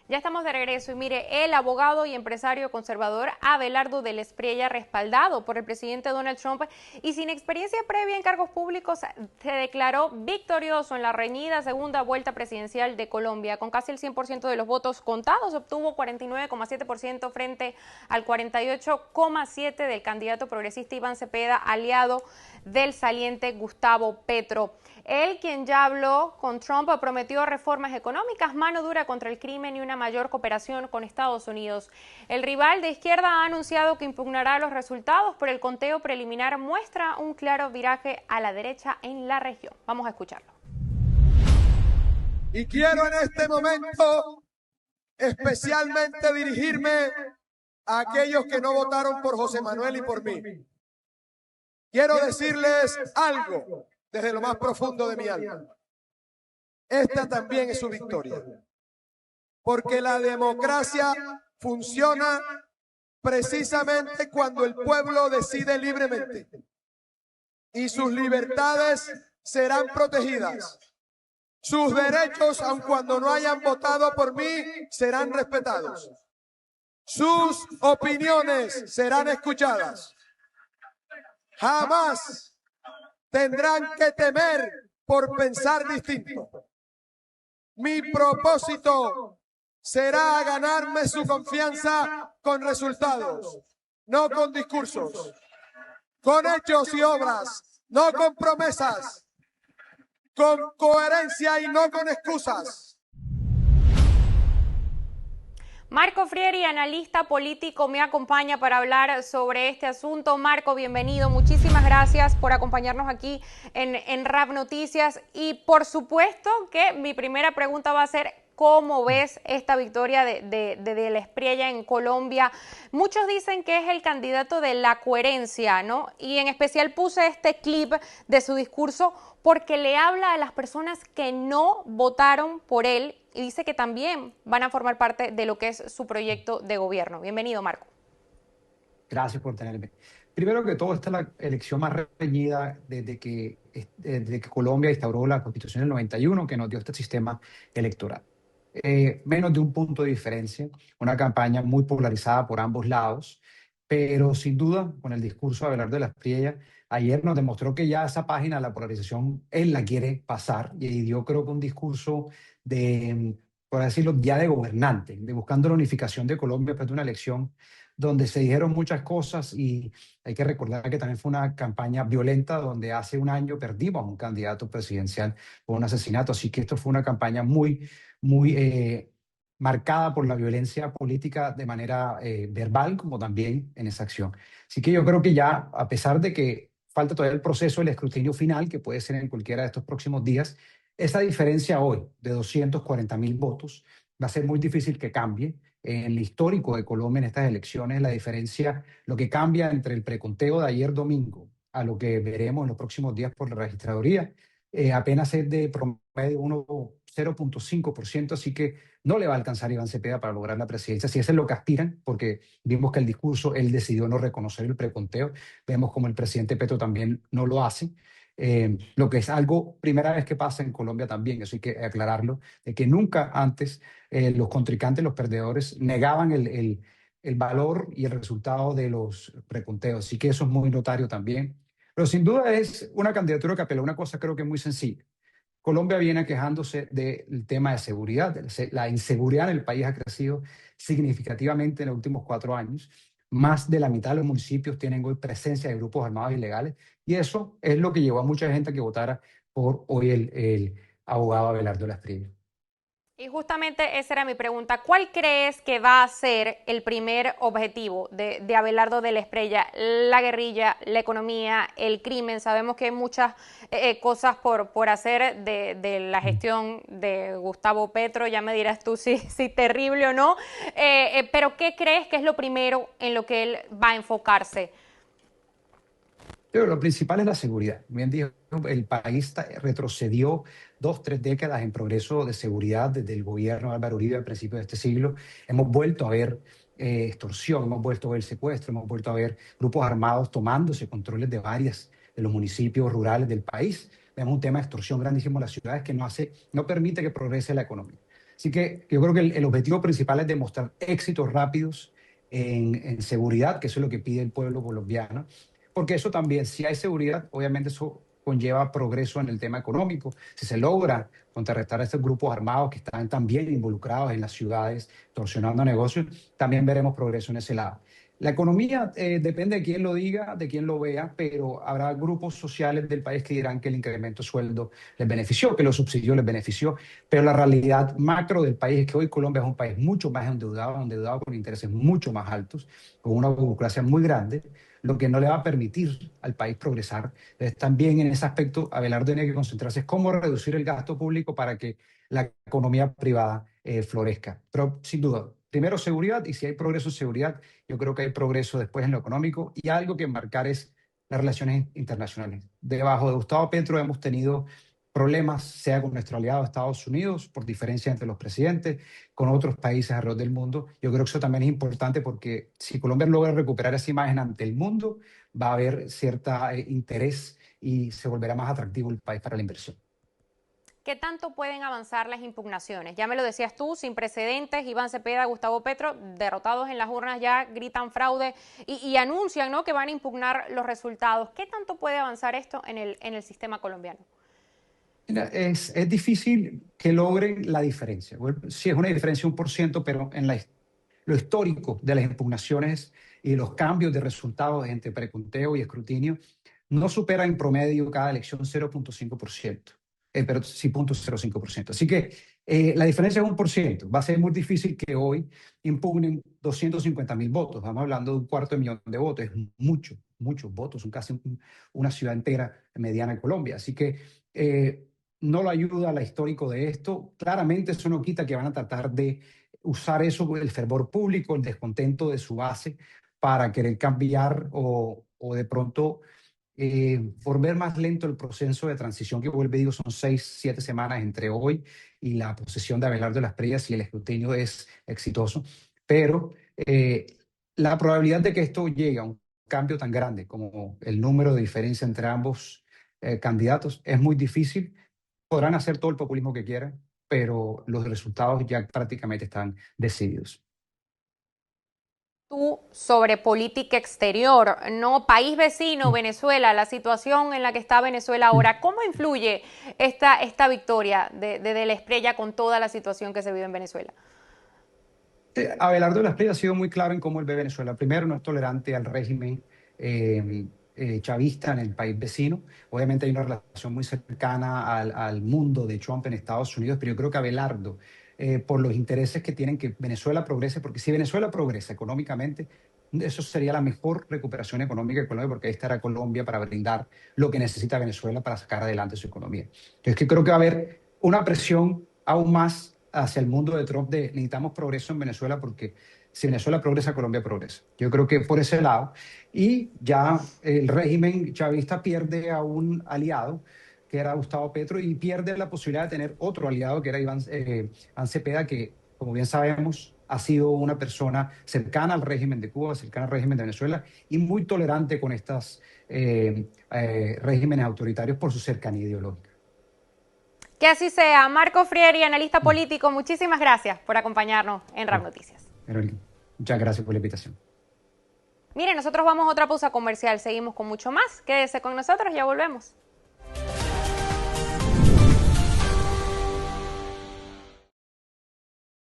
Ya estamos de regreso y mire, el abogado y empresario conservador Abelardo del Espriella, respaldado por el presidente Donald Trump y sin experiencia previa en cargos públicos, se declaró victorioso en la reñida segunda vuelta presidencial de Colombia. Con casi el 100% de los votos contados, obtuvo 49,7% frente al 48,7% del candidato progresista Iván Cepeda, aliado del saliente Gustavo Petro. Él, quien ya habló con Trump, prometió reformas económicas, mano dura contra el crimen y una mayor cooperación con Estados Unidos. El rival de izquierda ha anunciado que impugnará los resultados, pero el conteo preliminar muestra un claro viraje a la derecha en la región. Vamos a escucharlo. Y quiero en este momento especialmente dirigirme a aquellos que no votaron por José Manuel y por mí. Quiero decirles algo desde lo más profundo de mi alma. Esta también es su victoria, porque la democracia funciona precisamente cuando el pueblo decide libremente y sus libertades serán protegidas. Sus derechos, aun cuando no hayan votado por mí, serán respetados. Sus opiniones serán escuchadas. Jamás tendrán que temer por pensar distinto. Mi propósito será ganarme su confianza con resultados, no con discursos, con hechos y obras, no con promesas, con coherencia y no con excusas. Marco Frieri, analista político, me acompaña para hablar sobre este asunto. Marco, bienvenido. Muchísimas gracias por acompañarnos aquí en RAP Noticias. Y por supuesto que mi primera pregunta va a ser: ¿cómo ves esta victoria de Espriella en Colombia? Muchos dicen que es el candidato de la coherencia, ¿no? Y en especial puse este clip de su discurso porque le habla a las personas que no votaron por él y dice que también van a formar parte de lo que es su proyecto de gobierno. Bienvenido, Marco. Gracias por tenerme. Primero que todo, esta es la elección más reñida desde que Colombia instauró la Constitución del 91, que nos dio este sistema electoral. Menos de un punto de diferencia, una campaña muy polarizada por ambos lados, pero sin duda, con el discurso de Abelardo de la Espriella, ayer nos demostró que ya esa página de la polarización él la quiere pasar y dio, creo que, un discurso de, por decirlo, ya de gobernante, de buscando la unificación de Colombia después de una elección donde se dijeron muchas cosas y hay que recordar que también fue una campaña violenta donde hace un año perdimos a un candidato presidencial por un asesinato, así que esto fue una campaña muy marcada por la violencia política de manera verbal como también en esa acción. Así que yo creo que ya, a pesar de que falta todavía el proceso del escrutinio final, que puede ser en cualquiera de estos próximos días, esa diferencia hoy de 240.000 votos va a ser muy difícil que cambie. En el histórico de Colombia en estas elecciones, la diferencia, lo que cambia entre el preconteo de ayer domingo a lo que veremos en los próximos días por la registraduría, apenas es de promedio 0,5%, así que no le va a alcanzar a Iván Cepeda para lograr la presidencia, si eso es lo que aspiran, porque vimos que el discurso, él decidió no reconocer el preconteo, vemos como el presidente Petro también no lo hace, lo que es algo, primera vez que pasa en Colombia también, eso hay que aclararlo, de que nunca antes los contrincantes, los perdedores, negaban el valor y el resultado de los preconteos, así que eso es muy notario también. Pero sin duda es una candidatura que apela a una cosa creo que muy sencilla. Colombia viene quejándose del tema de seguridad. La inseguridad en el país ha crecido significativamente en los últimos 4 años. Más de la mitad de los municipios tienen hoy presencia de grupos armados ilegales y eso es lo que llevó a mucha gente a que votara por hoy el abogado Abelardo de la Espriella. Y justamente esa era mi pregunta. ¿Cuál crees que va a ser el primer objetivo de Abelardo de la Espriella? La guerrilla, la economía, el crimen. Sabemos que hay muchas cosas por hacer de la gestión de Gustavo Petro. Ya me dirás tú si terrible o no. Pero ¿qué crees que es lo primero en lo que él va a enfocarse? Pero lo principal es la seguridad. Bien dijo, el país retrocedió 2, 3 décadas en progreso de seguridad desde el gobierno de Álvaro Uribe al principio de este siglo. Hemos vuelto a ver extorsión, hemos vuelto a ver secuestro, hemos vuelto a ver grupos armados tomándose controles de varias de los municipios rurales del país. Vemos un tema de extorsión grandísimo en las ciudades que no permite que progrese la economía. Así que yo creo que el objetivo principal es demostrar éxitos rápidos en seguridad, que eso es lo que pide el pueblo colombiano, porque eso también, si hay seguridad, obviamente eso conlleva progreso en el tema económico. Si se logra contrarrestar a estos grupos armados que están también involucrados en las ciudades, torsionando negocios, también veremos progreso en ese lado. La economía depende de quién lo diga, de quién lo vea, pero habrá grupos sociales del país que dirán que el incremento de sueldo les benefició, que los subsidios les benefició, pero la realidad macro del país es que hoy Colombia es un país mucho más endeudado con intereses mucho más altos, con una burocracia muy grande, lo que no le va a permitir al país progresar. Entonces, también en ese aspecto, Abelardo tiene que concentrarse en cómo reducir el gasto público para que la economía privada florezca. Pero sin duda, primero seguridad, y si hay progreso en seguridad, yo creo que hay progreso después en lo económico, y algo que marcar es las relaciones internacionales. Debajo de Gustavo Petro hemos tenido problemas, sea con nuestro aliado Estados Unidos, por diferencia entre los presidentes, con otros países alrededor del mundo. Yo creo que eso también es importante porque si Colombia logra recuperar esa imagen ante el mundo, va a haber cierto interés y se volverá más atractivo el país para la inversión. ¿Qué tanto pueden avanzar las impugnaciones? Ya me lo decías tú, sin precedentes, Iván Cepeda, Gustavo Petro, derrotados en las urnas, ya gritan fraude y anuncian, ¿no?, que van a impugnar los resultados. ¿Qué tanto puede avanzar esto en el sistema colombiano? Mira, es difícil que logren la diferencia. Bueno, sí es una diferencia de 1%, pero en lo histórico de las impugnaciones y los cambios de resultados entre preconteo y escrutinio no supera en promedio cada elección 0,5%, pero sí 0,05%. Así que la diferencia es 1%. Va a ser muy difícil que hoy impugnen 250.000 votos. Estamos hablando de 250.000 de votos. Es muchos votos. Son casi una ciudad entera mediana en Colombia. Así que no lo ayuda a la histórico de esto. Claramente eso no quita que van a tratar de usar eso, el fervor público, el descontento de su base, para querer cambiar o de pronto volver más lento el proceso de transición que vuelve, digo, son 6, 7 semanas entre hoy y la posesión de Abelardo de las Preyas y el escrutinio es exitoso. Pero la probabilidad de que esto llegue a un cambio tan grande como el número de diferencia entre ambos candidatos es muy difícil. Podrán hacer todo el populismo que quieran, pero los resultados ya prácticamente están decididos. Tú sobre política exterior, ¿no? País vecino, Venezuela, la situación en la que está Venezuela ahora, ¿cómo influye esta victoria de la Espriella con toda la situación que se vive en Venezuela? Abelardo de las Preyas ha sido muy claro en cómo él ve Venezuela. Primero, no es tolerante al régimen chavista en el país vecino. Obviamente hay una relación muy cercana al mundo de Trump en Estados Unidos, pero yo creo que Abelardo, por los intereses que tienen que Venezuela progrese, porque si Venezuela progresa económicamente, eso sería la mejor recuperación económica de Colombia, porque ahí estará Colombia para brindar lo que necesita Venezuela para sacar adelante su economía. Entonces, que creo que va a haber una presión aún más hacia el mundo de Trump de necesitamos progreso en Venezuela porque si Venezuela progresa, Colombia progresa. Yo creo que por ese lado. Y ya el régimen chavista pierde a un aliado, que era Gustavo Petro, y pierde la posibilidad de tener otro aliado, que era Iván Cepeda, que, como bien sabemos, ha sido una persona cercana al régimen de Cuba, cercana al régimen de Venezuela, y muy tolerante con estos regímenes autoritarios por su cercanía ideológica. Que así sea. Marco Frieri, analista político, muchísimas gracias por acompañarnos en RAM Noticias. Muchas gracias por la invitación. Mire, nosotros vamos a otra pausa comercial, seguimos con mucho más. Quédese con nosotros, ya volvemos.